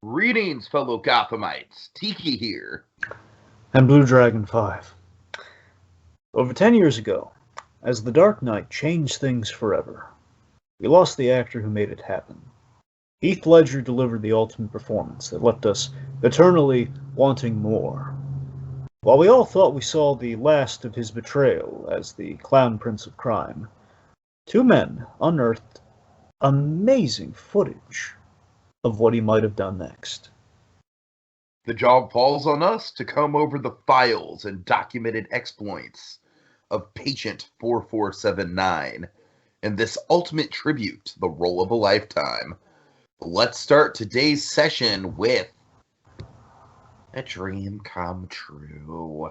Greetings, fellow Gothamites. Tiki here. And Bluedragonfive. Over 10 years ago, as the Dark Knight changed things forever, we lost the actor who made it happen. Heath Ledger delivered the ultimate performance that left us eternally wanting more. While we all thought we saw the last of his betrayal as the Clown Prince of Crime, two men unearthed amazing footage of what he might have done next. The job falls on us to comb over the files and documented exploits of Patient 4479 in this ultimate tribute to the role of a lifetime. Let's start today's session with A Dream Come True.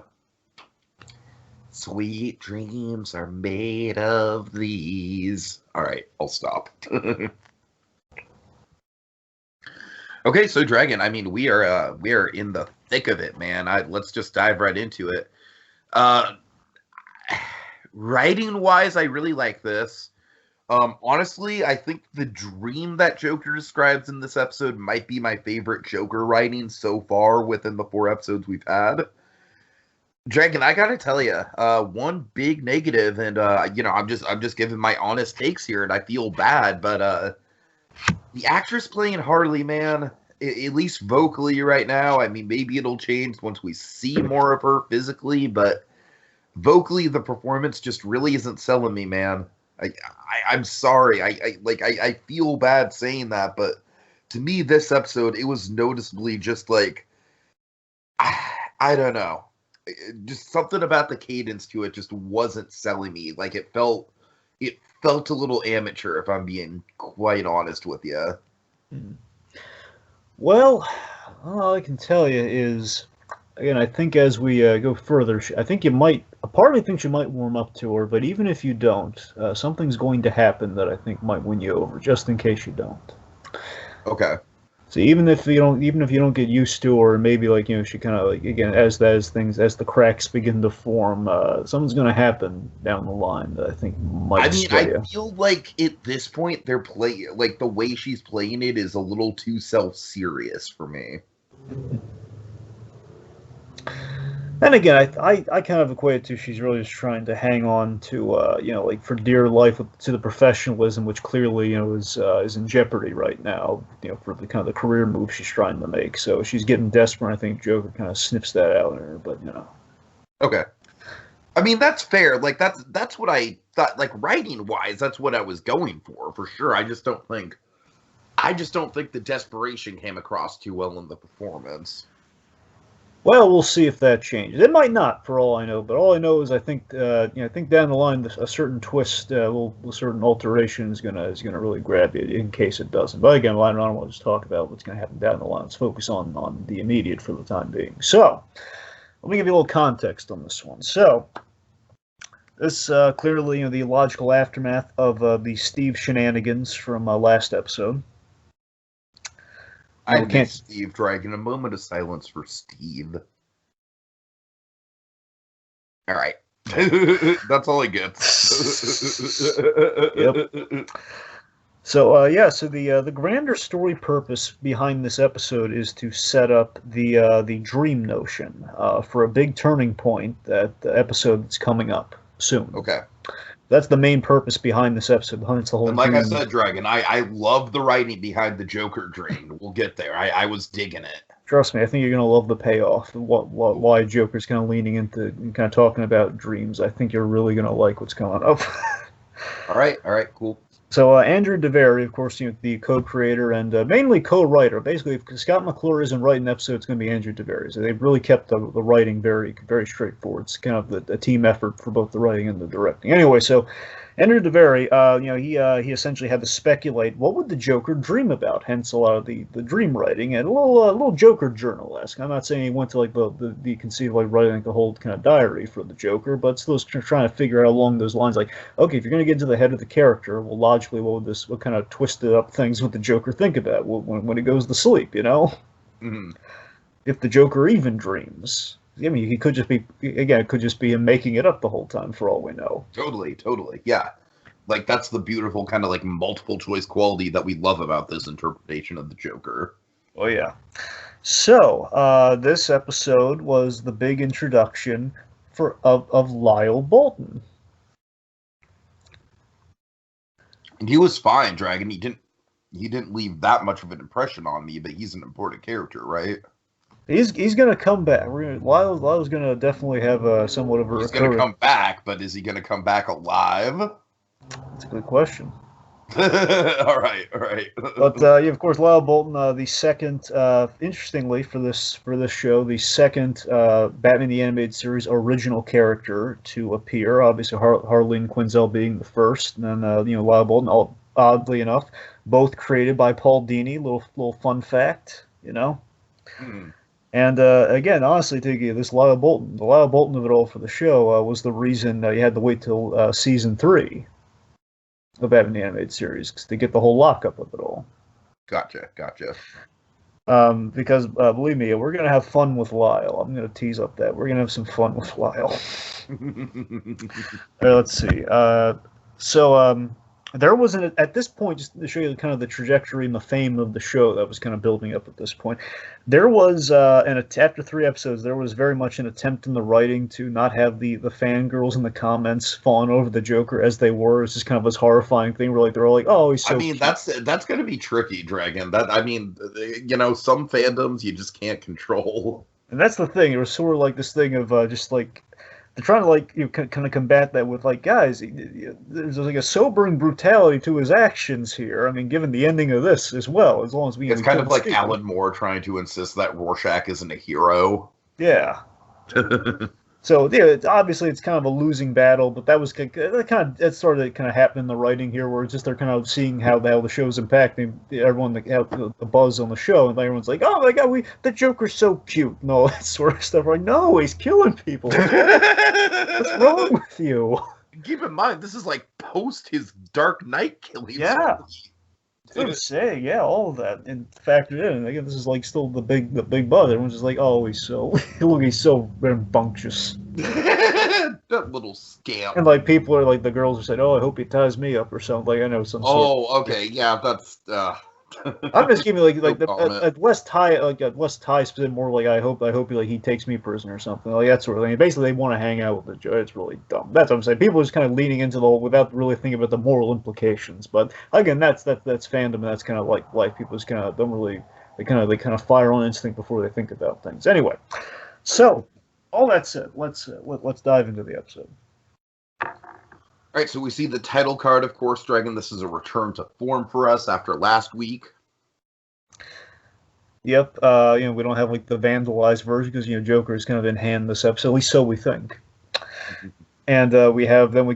Sweet dreams are made of these. All right, I'll stop. Okay, so Dragon, I mean, we are in the thick of it, man. Let's just dive right into it. Writing-wise, I really like this. Honestly, I think the dream that Joker describes in this episode might be my favorite Joker writing so far within the 4 episodes we've had. Dragon, I gotta tell you, one big negative, and I'm just giving my honest takes here, and I feel bad, but the actress playing Harley, man, at least vocally right now, I mean, maybe it'll change once we see more of her physically, but vocally, the performance just really isn't selling me, man. I'm sorry. I feel bad saying that, but to me, this episode, it was noticeably just like, I don't know. Just something about the cadence to it just wasn't selling me. Like, it felt a little amateur, if I'm being quite honest with you. Well, all I can tell you is, again, I think as we go further, I think you might, a part of me thinks you might warm up to her, but even if you don't, something's going to happen that I think might win you over, just in case you don't. Okay. So even if you don't get used to her, and maybe she kind of again as the cracks begin to form, something's going to happen down the line that I think might. I feel like at this point they're playing like the way she's playing it is a little too self-serious for me. And again, I kind of equate it to she's really just trying to hang on to for dear life to the professionalism, which clearly is in jeopardy right now. For the kind of the career move she's trying to make. So she's getting desperate. I think Joker kind of sniffs that out in her, but. Okay. I mean, that's fair. Like that's what I thought. Like writing wise, that's what I was going for sure. I just don't think the desperation came across too well in the performance. Well, we'll see if that changes. It might not, for all I know. But all I know is I think down the line a certain twist, a certain alteration is gonna really grab you in case it doesn't. But again, I don't want to just talk about what's gonna happen down the line. Let's focus on the immediate for the time being. So, let me give you a little context on this one. So, this clearly the logical aftermath of the Steve shenanigans from last episode. I miss Steve Dragon. A moment of silence for Steve. All right. That's all he gets. Yep. So so the grander story purpose behind this episode is to set up the dream notion for a big turning point that the episode that's coming up soon. Okay. That's the main purpose behind this episode. Behind the whole. And like I said, Dragon, I love the writing behind the Joker dream. We'll get there. I was digging it. Trust me, I think you're gonna love the payoff. Why Joker's kind of leaning into and kind of talking about dreams. I think you're really gonna like what's coming up. All right, cool. So Andrew DeVary, of course, the co-creator and mainly co-writer. Basically, if Scott McClure isn't writing the episode, it's going to be Andrew DeVary. So they've really kept the writing very, very straightforward. It's kind of a team effort for both the writing and the directing. Anyway, so Andrew DeVary, he essentially had to speculate what would the Joker dream about. Hence a lot of the dream writing and a little Joker journal-esque. I'm not saying he went to like the conceit of like writing like the whole kind of diary for the Joker, but still trying to figure out along those lines. Like, okay, if you're going to get to the head of the character, well, logically, what kind of twisted up things would the Joker think about when he goes to sleep? Mm-hmm. If the Joker even dreams. I mean, he could just be, again, it could just be him making it up the whole time for all we know. Totally. Yeah. Like, that's the beautiful kind of, like, multiple choice quality that we love about this interpretation of the Joker. Oh yeah. So this episode was the big introduction of Lyle Bolton. And he was fine, Dragon. He didn't leave that much of an impression on me, but he's an important character, right? He's gonna come back. Lyle's gonna definitely have somewhat of a He's gonna come back, but is he gonna come back alive? That's a good question. all right. But yeah, of course, Lyle Bolton, the second, interestingly for this show, the second Batman the Animated Series original character to appear. Obviously, Harleen Quinzel being the first, and then Lyle Bolton. Oddly enough, both created by Paul Dini. Little fun fact, And again, honestly, Tiki, the Lyle Bolton of it all for the show was the reason you had to wait till season 3 of Batman the Animated Series to get the whole lockup of it all. Gotcha. Because believe me, we're gonna have fun with Lyle. I'm gonna tease up that we're gonna have some fun with Lyle. Let's see. There was at this point, just to show you kind of the trajectory and the fame of the show that was kind of building up at this point. There was after 3 episodes, there was very much an attempt in the writing to not have the fangirls in the comments falling over the Joker as they were. It's just kind of this horrifying thing where they're all like, "Oh, he's so." I mean, cute. That's going to be tricky, Dragon. Some fandoms you just can't control. And that's the thing. It was sort of like this thing of just like. They're trying to kind of combat that with guys, there's like a sobering brutality to his actions here. I mean, given the ending of this as well, as long as we. It's kind of like Alan Moore trying to insist that Rorschach isn't a hero. Yeah. So yeah, obviously it's kind of a losing battle, but that started to happen in the writing here, where it's just they're kind of seeing how the show's impacting everyone, the buzz on the show, and everyone's like, "Oh my God, the Joker's so cute," and all that sort of stuff. Like, no, he's killing people. What's wrong with you? Keep in mind, this is like post his Dark Knight killing. Yeah. I was saying, yeah, all of that and factored in. Again, this is like still the big buzz. Everyone's just like, "Oh, he's so rambunctious." That little scamp. And people are like, the girls are saying, "Oh, I hope he ties me up or something." Like, I know some. Okay, yeah, that's. I'm just giving at West High spin more like I hope he takes me prisoner or something like that sort of thing. Basically, they want to hang out with the Joker. It's really dumb. That's what I'm saying. People are just kind of leaning into the whole without really thinking about the moral implications. But again, that's fandom, and that's kind of like life. People just kind of don't really they kind of fire on instinct before they think about things. Anyway, so all that said, let's dive into the episode. All right, so we see the title card, of course, Dragon. This is a return to form for us after last week. Yep, we don't have the vandalized version because Joker is kind of in hand this episode, at least so we think. And we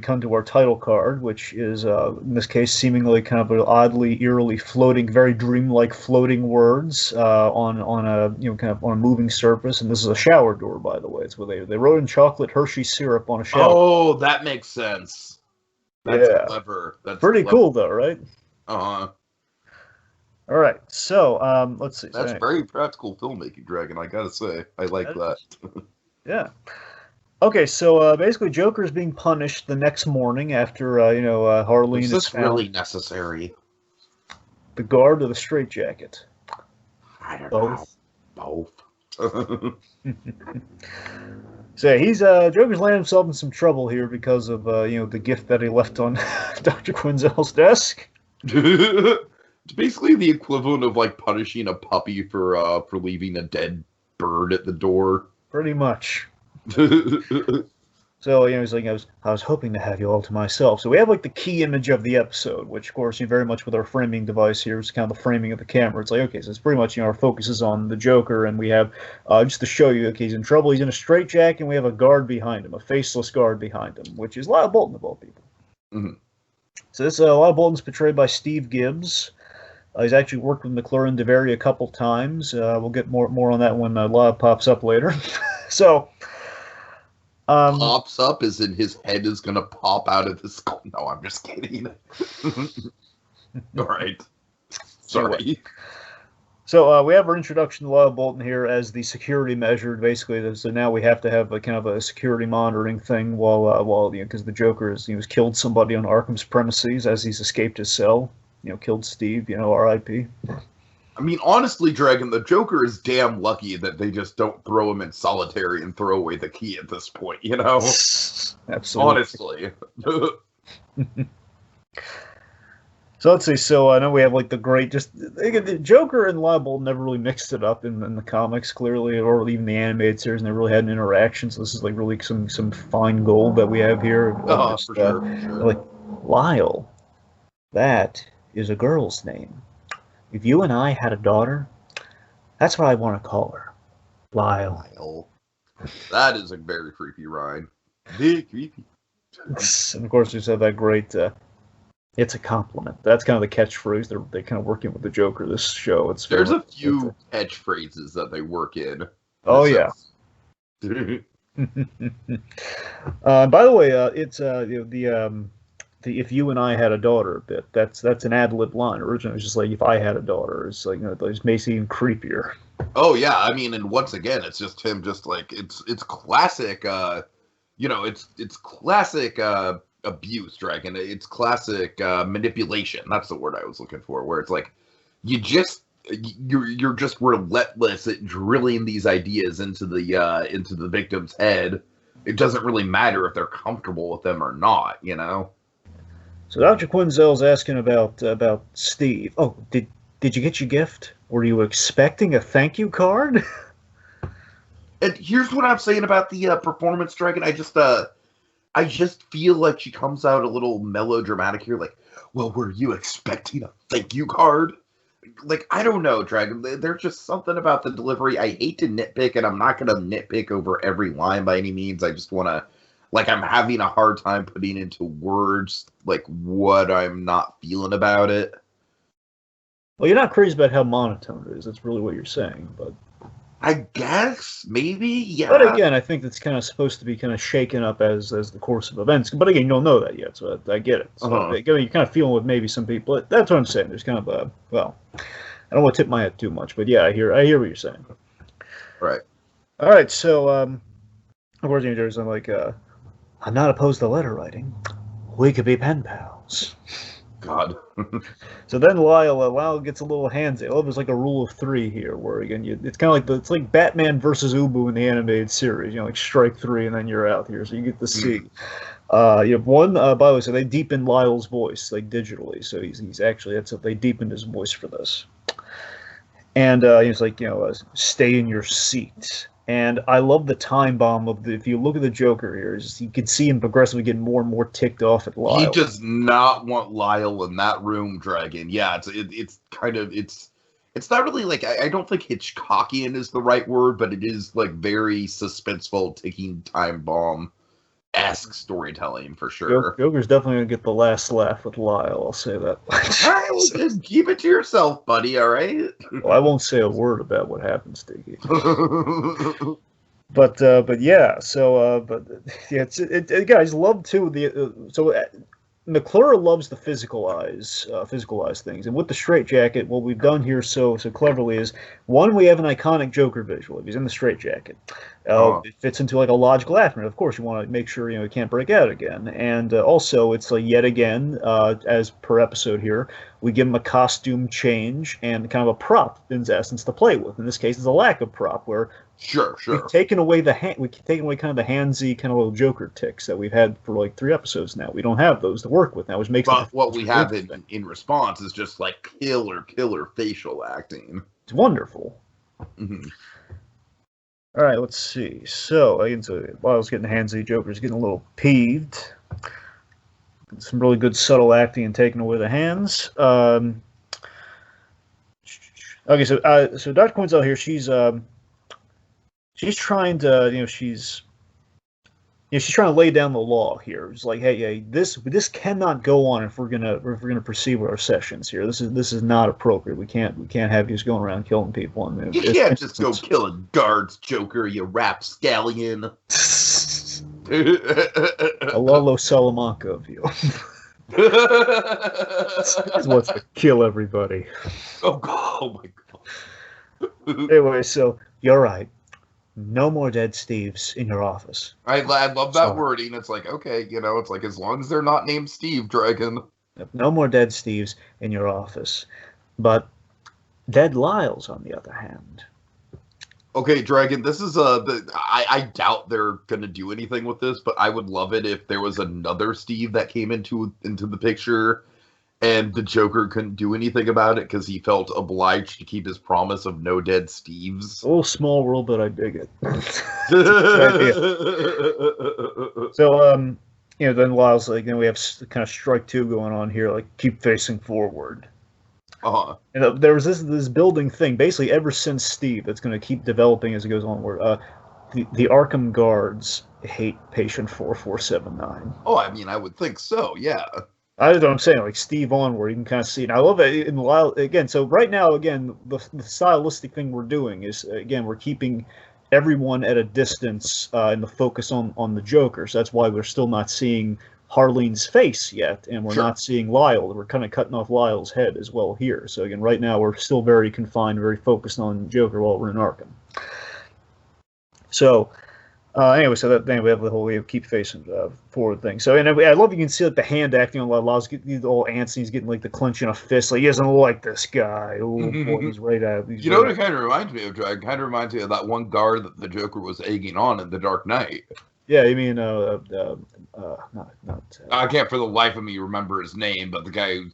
come to our title card, which is in this case seemingly kind of an oddly, eerily floating, very dreamlike floating words on a moving surface. And this is a shower door, by the way. It's where they wrote in chocolate Hershey syrup on a shower. Oh, that makes sense. That's clever. That's pretty cool, though, right? Uh-huh. All right, so let's see. That's very practical filmmaking, Dragon. I gotta say, I like that. Yeah. Okay, so basically, Joker is being punished the next morning after Harleen is found. Is this really necessary? The guard or the straitjacket? I don't know. Both. So he's Joker's landed himself in some trouble here because of the gift that he left on Dr. Quinzel's desk. It's basically the equivalent of punishing a puppy for leaving a dead bird at the door. Pretty much. So he's like, I was hoping to have you all to myself. So we have the key image of the episode, which of course very much with our framing device here is kind of the framing of the camera. It's like, okay, so it's pretty much our focus is on the Joker, and we have just to show you, okay, he's in trouble. He's in a straitjacket, and we have a guard behind him, a faceless guard behind him, which is Lyle Bolton of all people. Mm-hmm. So this Lyle Bolton's portrayed by Steve Gibbs. He's actually worked with McClure and DeVary a couple times. We'll get more on that when Lyle pops up later. So. Pops up as in his head is going to pop out of this. No, I'm just kidding. All right. Sorry. So we have our introduction to Lyle Bolton here as the security measure. Basically, so now we have to have a kind of a security monitoring thing while because the Joker has killed somebody on Arkham's premises as he's escaped his cell. Killed Steve. R.I.P. I mean, honestly, Dragon, the Joker is damn lucky that they just don't throw him in solitary and throw away the key at this point, you know? Absolutely. Honestly. So let's see. So I know we have like the great, just the Joker and Libel never really mixed it up in the comics, clearly, or even the animated series, and they really had an interaction. So this is like really some fine gold that we have here. For sure, for sure. Like, Lyle, that is a girl's name. If you and I had a daughter, that's what I want to call her, Lyle. Lyle. That is a very creepy rhyme. Very creepy. And of course, we said that great. It's a compliment. That's kind of the catchphrase. They're kind of working with the Joker this show. There's a few catchphrases that they work in. Oh yeah. By the way, it's the if you and I had a daughter bit. That's an ad lib line. Originally, it was just like if I had a daughter. It's like it makes it even creepier. Oh yeah, I mean, and once again, it's just him. Just like it's classic. It's classic. Abuse, Dragon. It's classic manipulation. That's the word I was looking for. Where it's like you're just relentless at drilling these ideas into the victim's head. It doesn't really matter if they're comfortable with them or not, you know. So Dr. Quinzel's asking about Steve. Oh, did you get your gift? Were you expecting a thank you card? And here's what I'm saying about the performance, Dragon. I just feel like she comes out a little melodramatic here, like, well, were you expecting a thank you card? Like, I don't know, Dragon. There's just something about the delivery. I hate to nitpick, and I'm not going to nitpick over every line by any means. I just want to, like, I'm having a hard time putting into words, like, what I'm not feeling about it. Well, you're not crazy about how monotone it is. That's really what you're saying, but... I guess, maybe, yeah. But again, I think that's kind of supposed to be kind of shaken up as the course of events. But again, you don't know that yet, so I get it. So you're kind of feeling with maybe some people. That's what I'm saying. There's kind of a, well, I don't want to tip my head too much, but yeah, I hear what you're saying. Right. All right, so, of course, I'm like, I'm not opposed to letter writing. We could be pen pals. God. So then Lyle gets a little handsy. I love there's like a rule of three here, where again it's kind of like it's like Batman versus Ubu in the animated series. You know, like strike three and then you're out here. So you get to see. You have one. By the way, so they deepened Lyle's voice like digitally. So he's actually they deepened his voice for this. And he's like, stay in your seat. And I love the time bomb of if you look at the Joker here, you can see him progressively getting more and more ticked off at Lyle. He does not want Lyle in that room, Dragon. Yeah, it's not really like, I don't think Hitchcockian is the right word, but it is like very suspenseful, ticking time bomb-esque storytelling for sure. Joker's definitely gonna get the last laugh with Lyle. I'll say that. All right, well, just keep it to yourself, buddy. All right. Well, I won't say a word about what happens, Tiki. But yeah. So but yeah, guys love too McClure loves the physicalize things, and with the straitjacket, what we've done here so cleverly is one, we have an iconic Joker visual. If he's in the straitjacket, it fits into like a logical aftermath. Of course, you want to make sure he can't break out again, and also it's like yet again, as per episode here, we give him a costume change and kind of a prop in essence to play with. In this case, it's a lack of prop where. Sure. We've taken away kind of the handsy kind of little Joker ticks that we've had for like 3 episodes now. We don't have those to work with now, which makes what we have in response is just like killer facial acting. It's wonderful. Mm-hmm. All right, let's see. So while I was getting handsy, Joker's getting a little peeved. Some really good subtle acting and taking away the hands. Okay, so Dr. Quinzel here, she's trying to, she's trying to lay down the law here. It's like, hey, this cannot go on if we're gonna proceed with our sessions here. This is not appropriate. We can't have you just going around killing people. You can't just go killing guards, Joker. You rapscallion. Alolo Salamanca of you. He wants to kill everybody. Oh my god. Anyway, so you're right. No more dead Steves in your office. I love that wording. It's like, okay, it's like as long as they're not named Steve, Dragon. No more dead Steves in your office. But Dead Lyles, on the other hand. Okay, Dragon, this is I doubt they're gonna do anything with this, but I would love it if there was another Steve that came into the picture, and the Joker couldn't do anything about it because he felt obliged to keep his promise of no dead Steves. A little small world, but I dig it. So, then Lyle's like, then we have kind of strike two going on here, like keep facing forward. And there was this building thing, basically ever since Steve, that's going to keep developing as it goes on, where the Arkham guards hate Patient 4479. Oh, I mean, I would think so, yeah. That's what I'm saying, like Steve onward, you can kind of see it. And I love it in Lyle, again, so right now, again, the stylistic thing we're doing is, again, we're keeping everyone at a distance and the focus on the Joker, so that's why we're still not seeing Harleen's face yet, and we're not seeing Lyle. We're kind of cutting off Lyle's head as well here. So again, right now we're still very confined, very focused on Joker while we're in Arkham. So anyway, so that then we have the whole keep facing forward thing. So and I love you can see like the hand acting on Lyle's getting all antsy. He's getting like the clenching a fist. Like he doesn't like this guy. Oh boy, he's right at. You know what it kind of reminds me of? It kind of reminds me of that one guard that the Joker was egging on in The Dark Knight. Yeah, you mean I can't for the life of me remember his name, but the guy who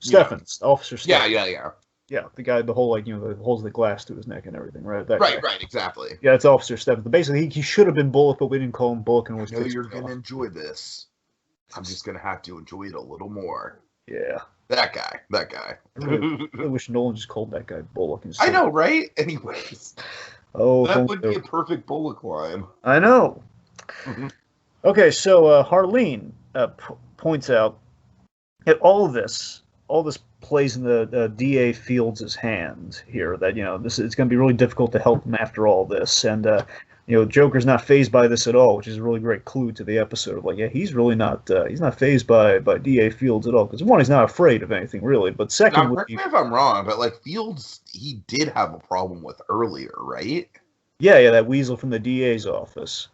Officer Stephan. Yeah. The guy, the whole the holds the glass to his neck and everything, right? Right, exactly. Yeah, it's Officer Stephan. Basically, he should have been Bullock, but we didn't call him Bullock. And I know you're gonna enjoy this. I'm just gonna have to enjoy it a little more. Yeah. That guy. I really wish Nolan just called that guy Bullock instead. I know, right? Anyways. Oh, that would be a perfect Bullock line. I know. Okay, so Harleen points out that all this plays in the DA Fields' hand here. That it's going to be really difficult to help him after all this, and Joker's not fazed by this at all, which is a really great clue to the episode. Of like, yeah, he's really not fazed by DA Fields at all. Because one, he's not afraid of anything really, but second, now, correct me if I'm wrong, but like Fields, he did have a problem with earlier, right? Yeah, that weasel from the DA's office.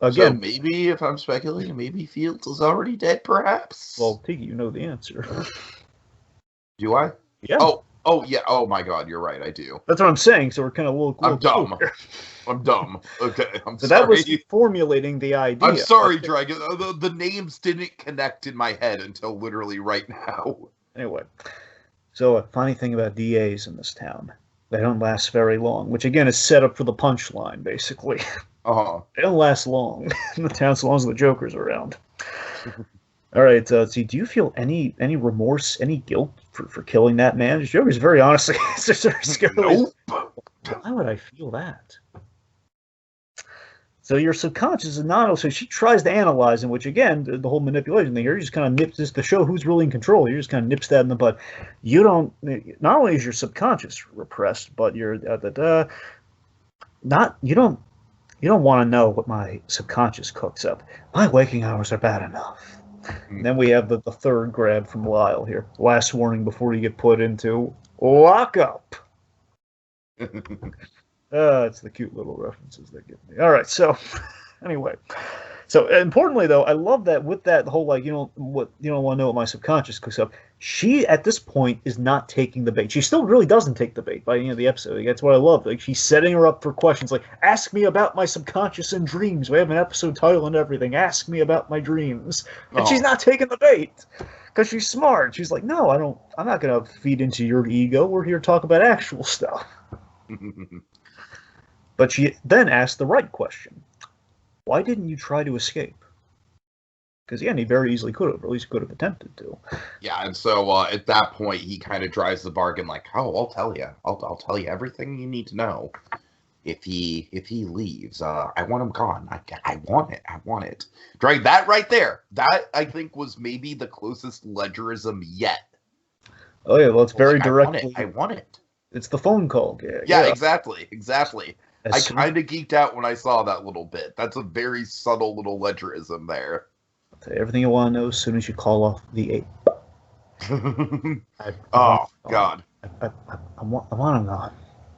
Again, so maybe if I'm speculating, maybe Fields is already dead, perhaps. Well, Tiki, you know the answer. Do I? Yeah. Oh yeah. Oh my God, you're right. I do. That's what I'm saying. So we're kind of a little. I'm dumb. I'm dumb. Okay, I'm sorry. That was formulating the idea. I'm sorry, Dragon. The names didn't connect in my head until literally right now. Anyway, so a funny thing about DAs in this town, they don't last very long, which again is set up for the punchline, basically. They don't last long in the town, so long as the Joker's around. All right, see, do you feel any remorse, any guilt for killing that man? The Joker's very honestly, it's just very scary. Nope. Why would I feel that? So your subconscious is not. So she tries to analyze him, which again, the whole manipulation thing here, you just kind of nips this to show who's really in control. You just kind of nips that in the bud. You don't. Not only is your subconscious repressed, but you're not. You don't want to know what my subconscious cooks up. My waking hours are bad enough. And then we have the third grab from Lyle here. Last warning before you get put into lockup. It's the cute little references they give me. All right, so anyway. So importantly, though, I love that with that whole you don't want to know what my subconscious cooks up. She at this point is not taking the bait. She still really doesn't take the bait by the end of the episode. That's what I love. Like she's setting her up for questions like, "Ask me about my subconscious and dreams." We have an episode title and everything. "Ask me about my dreams," and she's not taking the bait because she's smart. She's like, "No, I don't. I'm not going to feed into your ego. We're here to talk about actual stuff." But she then asked the right question. Why didn't you try to escape? Because, again, he very easily could have, or at least could have attempted to. Yeah, and so at that point, he kind of drives the bargain like, "Oh, I'll tell you. I'll tell you everything you need to know. If he leaves, I want him gone. I want it. I want it." Right, that right there. That, I think, was maybe the closest Ledgerism yet. Oh, yeah, well, it's very direct. I want it. It's the phone call gag. Yeah, exactly. I kind of geeked out when I saw that little bit. That's a very subtle little Ledgerism there. I'll tell you everything you want to know as soon as you call off the 8. God. I want him gone.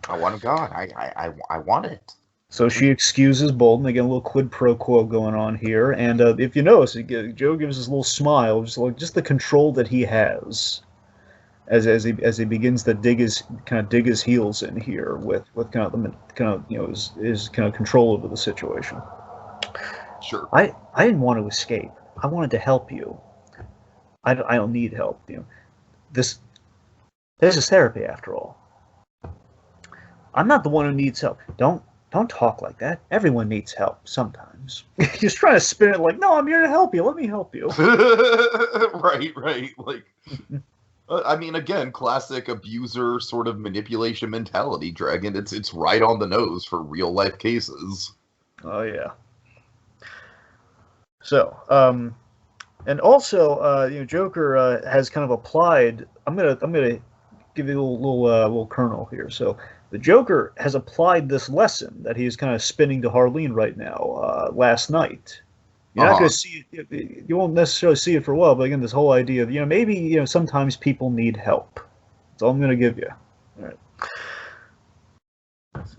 I want him gone. I want it. So she excuses Bolden. Again, a little quid pro quo going on here. And if you notice, Joe gives this little smile, just the control that he has. as he begins to dig his heels in here with kind of the his kind of control over the situation. Sure. I didn't want to escape. I wanted to help you. I don't need help. This is therapy after all. I'm not the one who needs help. Don't talk like that. Everyone needs help sometimes. He's trying to spin it like, no, I'm here to help you. Let me help you. Right. Like, I mean, again, classic abuser sort of manipulation mentality, Dragon. It's right on the nose for real life cases. Oh yeah. So, and also, Joker has kind of applied. I'm gonna give you a little kernel here. So, the Joker has applied this lesson that he's kind of spinning to Harleen right now. Last night, you're not going to see it. You won't necessarily see it for a while. But again, this whole idea of maybe sometimes people need help. That's all I'm going to give you. All right.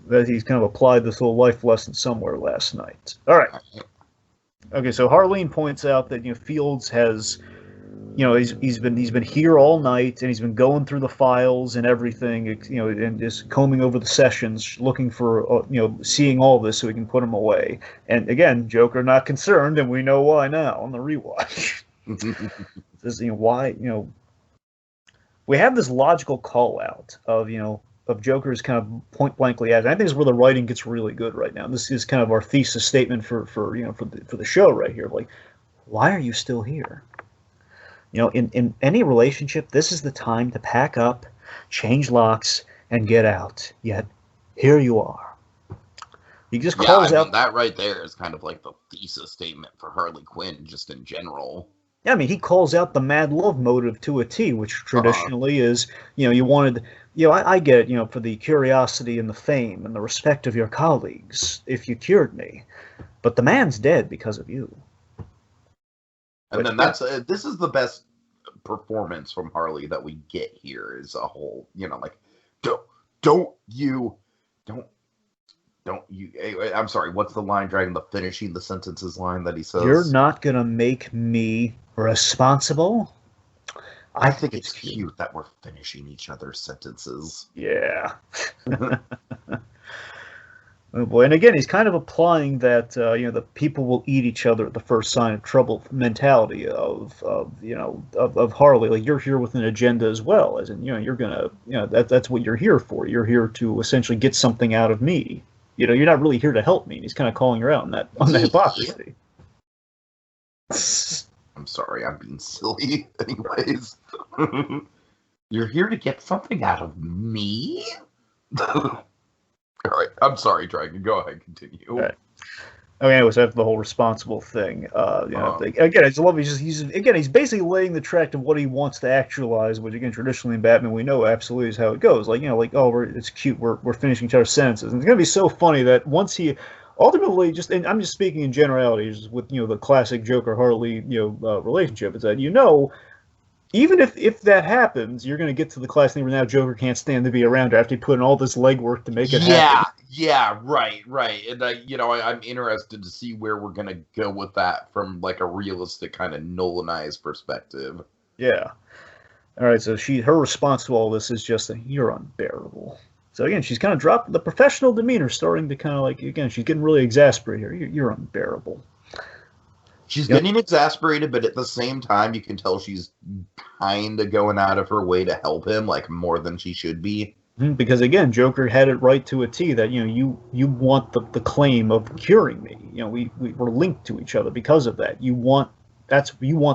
That he's kind of applied this little life lesson somewhere last night. All right. Okay, so Harleen points out that Fields has, he's been here all night and he's been going through the files and everything, and just combing over the sessions, looking for, seeing all this so he can put them away. And again, Joker not concerned, and we know why now on the rewatch. This, why, we have this logical call out of Joker's kind of point blankly asking. I think this is where the writing gets really good right now. This is kind of our thesis statement for the show right here. Like, why are you still here? In any relationship, this is the time to pack up, change locks, and get out. Yet, here you are. He just calls out. That right there is kind of like the thesis statement for Harley Quinn, just in general. Yeah, I mean, he calls out the mad love motive to a T, which traditionally is, you wanted. I get it, for the curiosity and the fame and the respect of your colleagues, if you cured me. But the man's dead because of you. And then this is the best performance from Harley that we get here as a whole, like, don't you, I'm sorry, what's the line, Dragon, the finishing the sentences line that he says? You're not going to make me responsible? I think it's cute that we're finishing each other's sentences. Yeah. Oh boy! And again, he's kind of applying that the people will eat each other at the first sign of trouble mentality of Harley. Like, you're here with an agenda as well, as in you're gonna that's what you're here for. You're here to essentially get something out of me. You're not really here to help me. And he's kind of calling her out on the hypocrisy. I'm sorry, I'm being silly. Anyways, you're here to get something out of me? All right, I'm sorry, Dragon. Go ahead, continue. All right. Okay, anyways, after the whole responsible thing, again, it's lovely. He's basically laying the track of what he wants to actualize, which again, traditionally in Batman, we know absolutely is how it goes. It's cute. We're finishing each other's sentences, and it's gonna be so funny that once he. Ultimately, and I'm just speaking in generalities with the classic Joker Harley relationship, is that even if that happens, you're going to get to the class thing where now Joker can't stand to be around her after he put in all this legwork to make it happen. Yeah, right. And I'm interested to see where we're going to go with that from like a realistic kind of Nolanized perspective. Yeah. All right. So her response to all this is just that you're unbearable. So again, she's kind of dropped the professional demeanor, starting to kind of she's getting really exasperated here. You're unbearable. She's getting exasperated, but at the same time, you can tell she's kind of going out of her way to help him, like more than she should be. Because again, Joker had it right to a T that you want the claim of curing me. We're linked to each other because of that. You want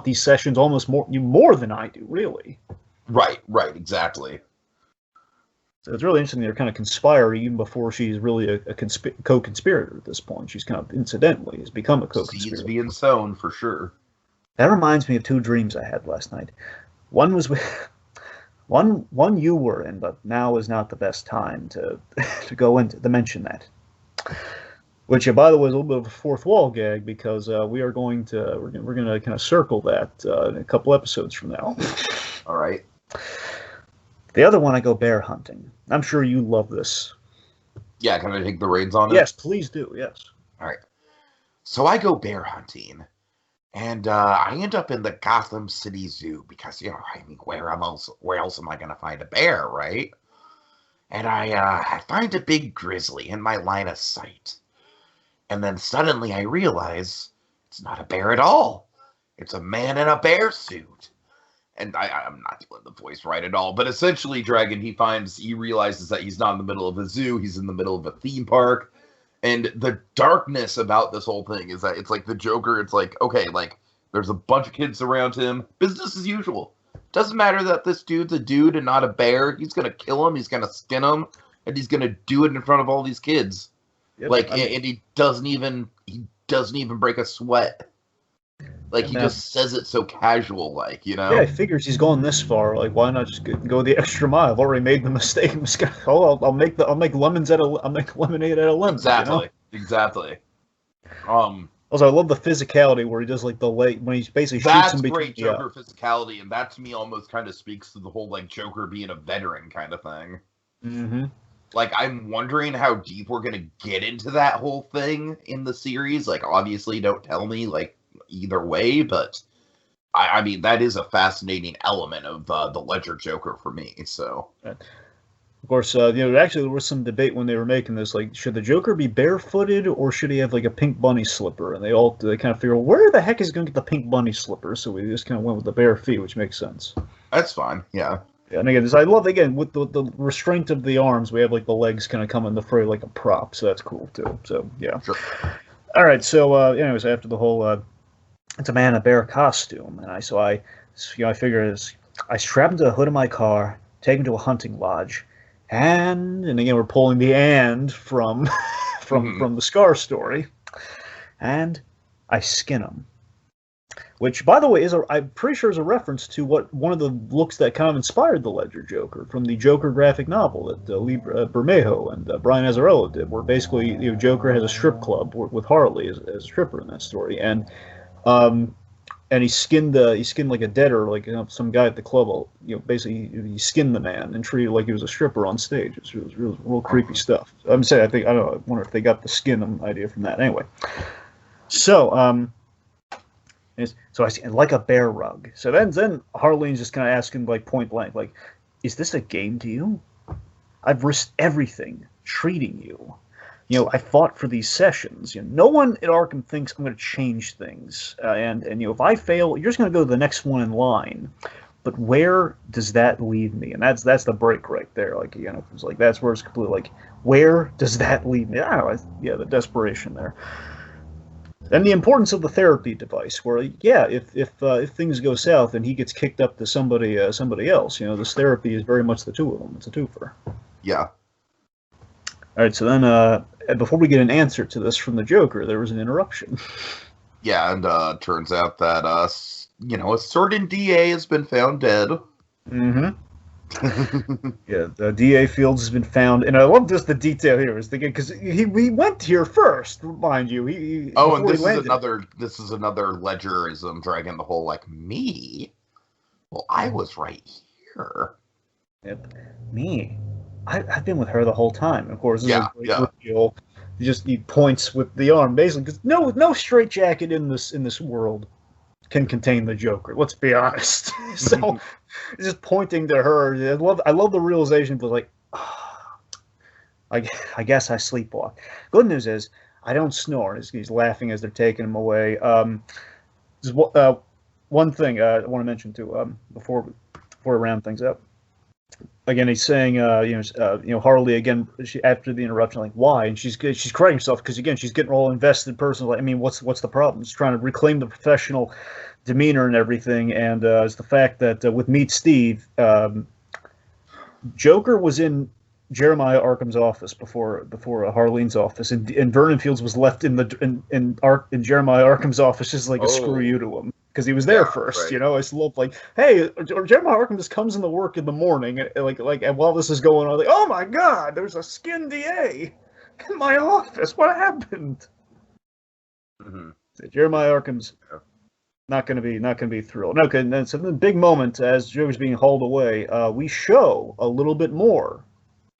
these sessions almost more than I do, really. Right, exactly. So it's really interesting they're kind of conspiring even before she's really a co-conspirator at this point. She's kind of incidentally has become a co-conspirator. Seeds being sown, for sure. That reminds me of two dreams I had last night. One was with one you were in, but now is not the best time to go into to mention that. Which, by the way, is a little bit of a fourth wall gag because we're going to kind of circle that in a couple episodes from now. All right. The other one, I go bear hunting. I'm sure you love this. Yeah, can I take the reins on it? Yes, please do, yes. All right. So I go bear hunting, And I end up in the Gotham City Zoo because, I mean, where else am I going to find a bear, right? And I find a big grizzly in my line of sight. And then suddenly I realize it's not a bear at all. It's a man in a bear suit. And I'm not doing the voice right at all, but essentially, Dragon, he realizes that he's not in the middle of a zoo, he's in the middle of a theme park. And the darkness about this whole thing is that it's like the Joker, it's like, okay, like, there's a bunch of kids around him, business as usual. Doesn't matter that this dude's a dude and not a bear, he's gonna kill him, he's gonna skin him, and he's gonna do it in front of all these kids. Yep, and he doesn't even break a sweat. Like, he just says it so casual, like, Yeah, he figures he's going this far. Like, why not just go the extra mile? I've already made the mistake. I'll make lemonade out of lemons. Exactly. Also, I love the physicality where he does like the leg when he basically shoots him. That's great Joker physicality, and that to me almost kind of speaks to the whole like Joker being a veteran kind of thing. Mm-hmm. Like, I'm wondering how deep we're gonna get into that whole thing in the series. Like, obviously, don't tell me like either way, but I mean that is a fascinating element of the Ledger Joker for me. So, of course, actually there was some debate when they were making this. Like, should the Joker be barefooted or should he have like a pink bunny slipper? And they kind of figure, well, where the heck is he going to get the pink bunny slipper? So we just kind of went with the bare feet, which makes sense. That's fine. Yeah. Yeah, and again, I love with the restraint of the arms, we have like the legs kind of come in the fray like a prop, so that's cool too. So yeah. Sure. All right. So anyways, after the whole it's a man in a bear costume, and I figure I strap him to the hood of my car, take him to a hunting lodge, and again we're pulling the "and" from from the Scar story, and I skin him. Which, by the way, I'm pretty sure is a reference to one of the looks that kind of inspired the Ledger Joker from the Joker graphic novel that Lee Bermejo and Brian Azzarello did, where basically Joker has a strip club with Harley as a stripper in that story, and he skinned like a debtor, like some guy at the club. Basically he skinned the man and treated like he was a stripper on stage. It was real creepy stuff. I'm saying I wonder if they got the skin idea from that. Anyway, so so I see like a bear rug. So then Harleen's just kind of asking like point blank, like, is this a game to you? I've risked everything treating you. I fought for these sessions. No one at Arkham thinks I'm going to change things. And if I fail, you're just going to go to the next one in line. But where does that leave me? And that's the break right there. Like, it's like that's where it's completely like, where does that leave me? The desperation there. And the importance of the therapy device, where if things go south and he gets kicked up to somebody else, this therapy is very much the two of them. It's a twofer. Yeah. All right. So then, before we get an answer to this from the Joker, there was an interruption. Yeah, and turns out that a certain DA has been found dead. Mm-hmm. Yeah, the DA Fields has been found, and I love just the detail here. Is because he went here first, mind you. And this is another Ledgerism, dragging the whole like me. Well, I was right here. Yep, me. I've been with her the whole time. And of course, this is a great reveal. He points with the arm, basically, because no straitjacket in this world can contain the Joker. Let's be honest. So. Just pointing to her. I love the realization, but like, I guess I sleepwalk. Good news is I don't snore. He's laughing as they're taking him away. One thing I want to mention too before I round things up. Again, he's saying, Harley again. After the interruption, like, why? And she's crying herself because again, she's getting all invested personally. Like, I mean, what's the problem? She's trying to reclaim the professional demeanor and everything, and it's the fact that with Meet Steve, Joker was in Jeremiah Arkham's office before Harleen's office, and Vernon Fields was left in Jeremiah Arkham's office just like a screw you to him because he was there first. Right. I still love like, hey, Jeremiah Arkham just comes in the work in the morning, and while this is going on, like, oh my God, there's a skin DA in my office. What happened? Mm-hmm. Jeremiah Arkham's. Not gonna be thrilled. Okay, and then so the big moment as Joker's being hauled away, we show a little bit more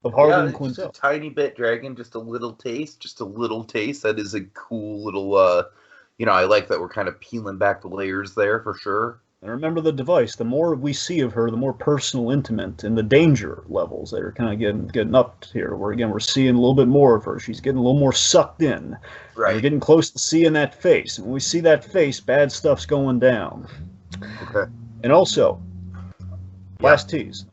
of Harley and Quinzel. Just a tiny bit, Dragon. Just a little taste. That is a cool little I like that we're kind of peeling back the layers there for sure. And remember the device. The more we see of her, the more personal, intimate, and the danger levels that are kind of getting up here. Where again, we're seeing a little bit more of her. She's getting a little more sucked in. Right. We're getting close to seeing that face. And when we see that face, bad stuff's going down. Okay. And also, last tease.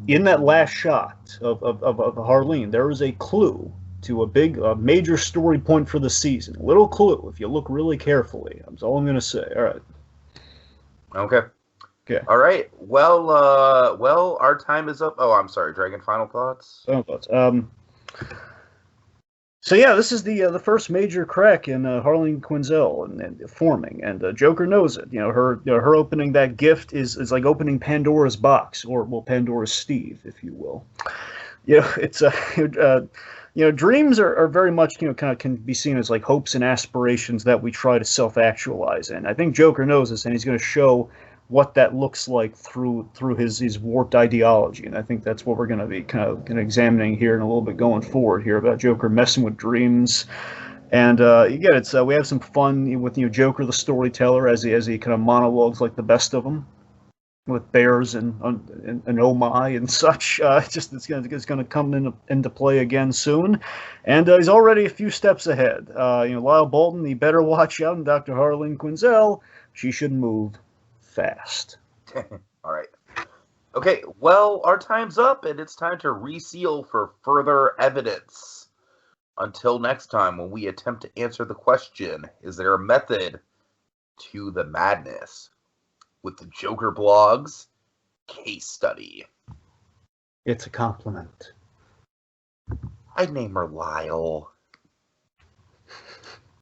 In that last shot of Harleen, there is a clue to a major story point for the season. A little clue, if you look really carefully. That's all I'm going to say. All right. Okay. Okay. All right. Well, our time is up. Oh, I'm sorry, Dragon. Final thoughts? Final thoughts. So yeah, this is the first major crack in Harleen Quinzel and forming, and Joker knows it. Her opening that gift is like opening Pandora's box, or Pandora's Steve, if you will. It's dreams are very much kind of can be seen as like hopes and aspirations that we try to self-actualize, and I think Joker knows this, and he's going to show what that looks like through his warped ideology, and I think that's what we're going to be kind of examining here in a little bit going forward here about Joker messing with dreams. And again, we have some fun with Joker the storyteller as he kind of monologues like the best of them, with bears and oh my and such. It's going to come into play again soon, and he's already a few steps ahead. Lyle Bolton, he better watch out, and Dr. Harleen Quinzel, she should move fast. All right. Okay, well, our time's up, and it's time to reseal for further evidence. Until next time, when we attempt to answer the question, is there a method to the madness? With the Joker Blogs case study. It's a compliment. I'd name her Lyle.